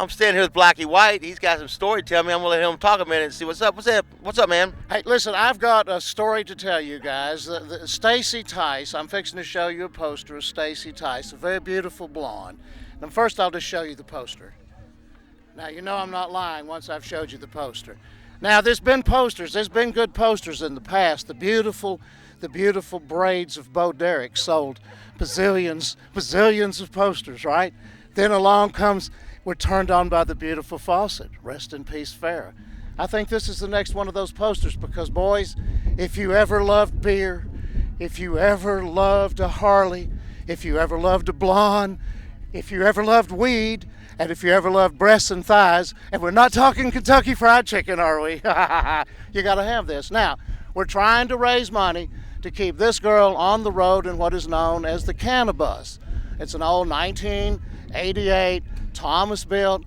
I'm standing here with Blackii Whyte. He's got some story to tell me. I'm going to let him talk a minute and see what's up. What's up, man? Hey, listen, I've got a story to tell you guys. Stacy Tice, I'm fixing to show you a poster of Stacy Tice, a very beautiful blonde. And first I'll just show you the poster. Now, you know I'm not lying once I've showed you the poster. Now, there's been good posters in the past. The beautiful braids of Bo Derek sold bazillions of posters, right? Then along comes, we're turned on by the beautiful faucet. Rest in peace, Farrah. I think this is the next one of those posters because, boys, if you ever loved beer, if you ever loved a Harley, if you ever loved a blonde, if you ever loved weed, and if you ever loved breasts and thighs, and we're not talking Kentucky Fried Chicken, are we? You got to have this. Now, we're trying to raise money to keep this girl on the road in what is known as the Cannabus. It's an old 1988 Thomas-built,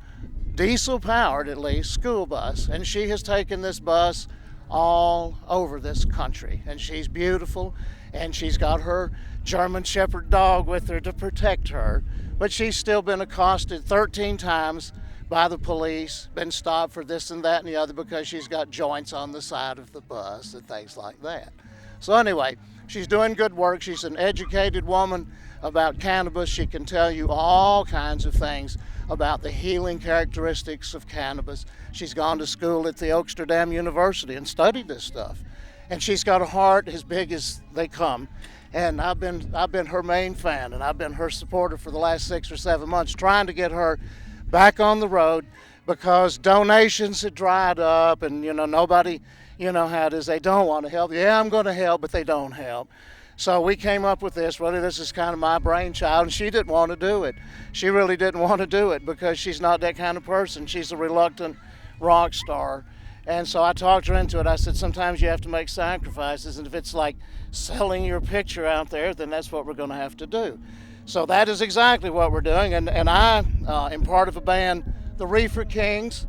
diesel-powered at least, school bus, and she has taken this bus all over this country, and she's beautiful, and she's got her German Shepherd dog with her to protect her, but she's still been accosted 13 times by the police, been stopped for this and that and the other because she's got joints on the side of the bus and things like that. So anyway, she's doing good work. She's an educated woman about cannabis. She can tell you all kinds of things about the healing characteristics of cannabis. She's gone to school at the Oaksterdam University and studied this stuff. And she's got a heart as big as they come. And I've been her main fan, and I've been her supporter for the last 6 or 7 months, trying to get her back on the road because donations had dried up, and nobody, how it is, they don't want to help. Yeah, I'm going to help, but they don't help. So we came up with this. Really, this is kind of my brainchild, and she didn't want to do it. She really didn't want to do it because she's not that kind of person. She's a reluctant rock star. And so I talked her into it. I said, sometimes you have to make sacrifices, and if it's like selling your picture out there, then that's what we're going to have to do. So that is exactly what we're doing, and I am part of a band, the Reefer Kings,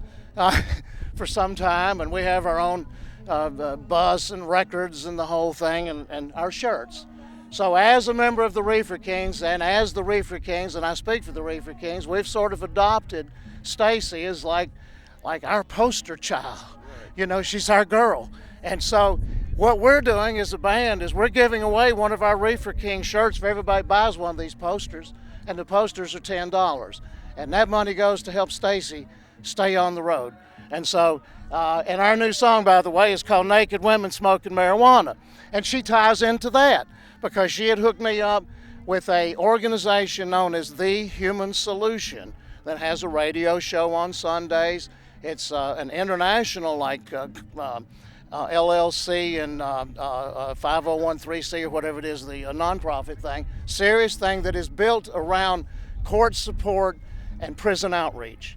for some time, and we have our own bus and records and the whole thing, and our shirts. So as a member of the Reefer Kings, and as the Reefer Kings, and I speak for the Reefer Kings, we've sort of adopted Stacy as like our poster child. She's our girl. And so what we're doing as a band is we're giving away one of our Reefer King shirts if everybody buys one of these posters, and the posters are $10. And that money goes to help Stacy stay on the road. And so, and our new song, by the way, is called Naked Women Smoking Marijuana. And she ties into that because she had hooked me up with a organization known as The Human Solution that has a radio show on Sundays. It's an international LLC and 5013C or whatever it is, the nonprofit thing, serious thing that is built around court support and prison outreach.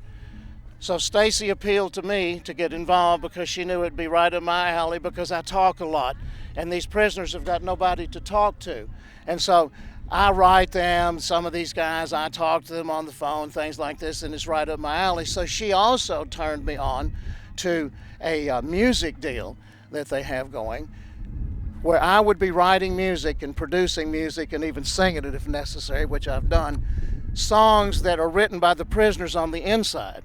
So Stacy appealed to me to get involved because she knew it'd be right up my alley because I talk a lot, and these prisoners have got nobody to talk to. And so I write them, some of these guys, I talk to them on the phone, things like this, and it's right up my alley. So she also turned me on to a music deal that they have going where I would be writing music and producing music and even singing it if necessary, which I've done, songs that are written by the prisoners on the inside.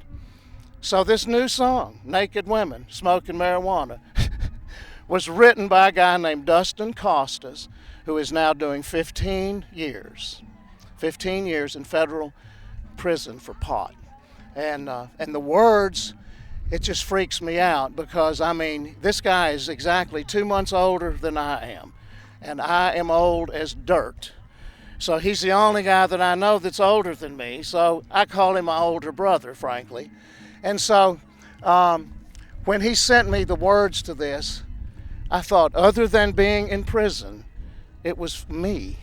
So this new song, Naked Women Smoking Marijuana, was written by a guy named Dustin Costas, who is now doing 15 years in federal prison for pot. And the words, it just freaks me out because, this guy is exactly 2 months older than I am, and I am old as dirt. So he's the only guy that I know that's older than me, so I call him my older brother, frankly. And so when he sent me the words to this, I thought, other than being in prison, it was me.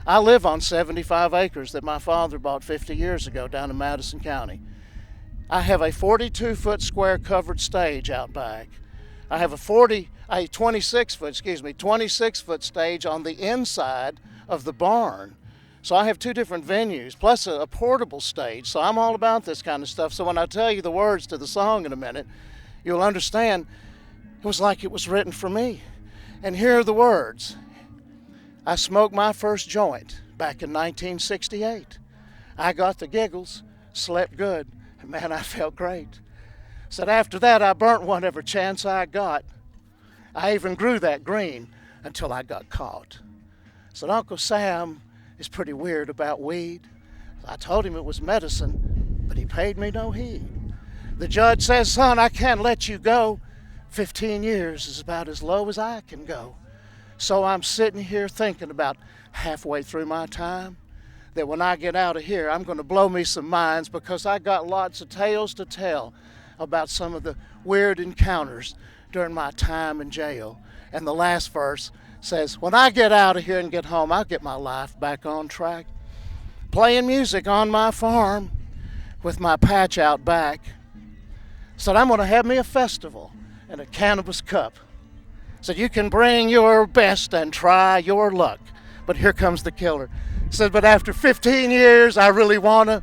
I live on 75 acres that my father bought 50 years ago down in Madison County. I have a 42-foot square covered stage out back. I have a 26-foot stage on the inside of the barn. So I have 2 different venues, plus a portable stage. So I'm all about this kind of stuff. So when I tell you the words to the song in a minute, you'll understand it was like it was written for me. And here are the words. I smoked my first joint back in 1968. I got the giggles, slept good, And man, I felt great. Said after that, I burnt one every chance I got. I even grew that green until I got caught. Said Uncle Sam is pretty weird about weed. I told him it was medicine, but he paid me no heed. The judge says, son, I can't let you go. 15 years is about as low as I can go. So I'm sitting here thinking about halfway through my time that when I get out of here, I'm going to blow me some minds, because I got lots of tales to tell about some of the weird encounters during my time in jail. And the last verse says, when I get out of here and get home, I'll get my life back on track. Playing music on my farm with my patch out back. Said I'm going to have me a festival and a cannabis cup. Said you can bring your best and try your luck. But here comes the killer. Said, but after 15 years, I really want to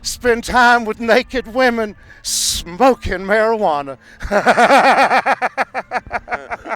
spend time with naked women smoking marijuana.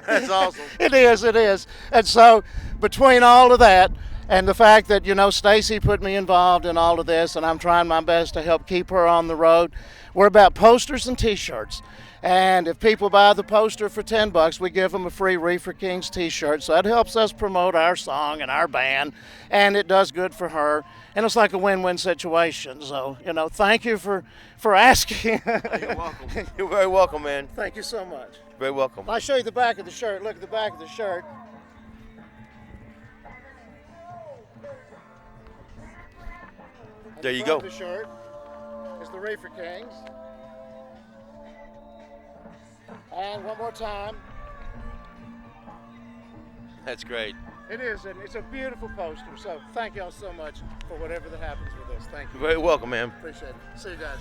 That's awesome. It is. And so between all of that and the fact that, you know, Stacy put me involved in all of this, and I'm trying my best to help keep her on the road, we're about posters and t-shirts. And if people buy the poster for $10, we give them a free Reefer Kings t-shirt. So that helps us promote our song and our band, and it does good for her. And it's like a win-win situation. So, you know, thank you for asking. You're welcome. You're very welcome, man. Thank you so much. Very welcome. I'll show you the back of the shirt. Look at the back of the shirt. There you go. The shirt is the Reefer Kings. And one more time. That's great. It is, and it's a beautiful poster. So thank y'all so much for whatever that happens with us. Thank you. You're very welcome, man. Appreciate it. See you guys.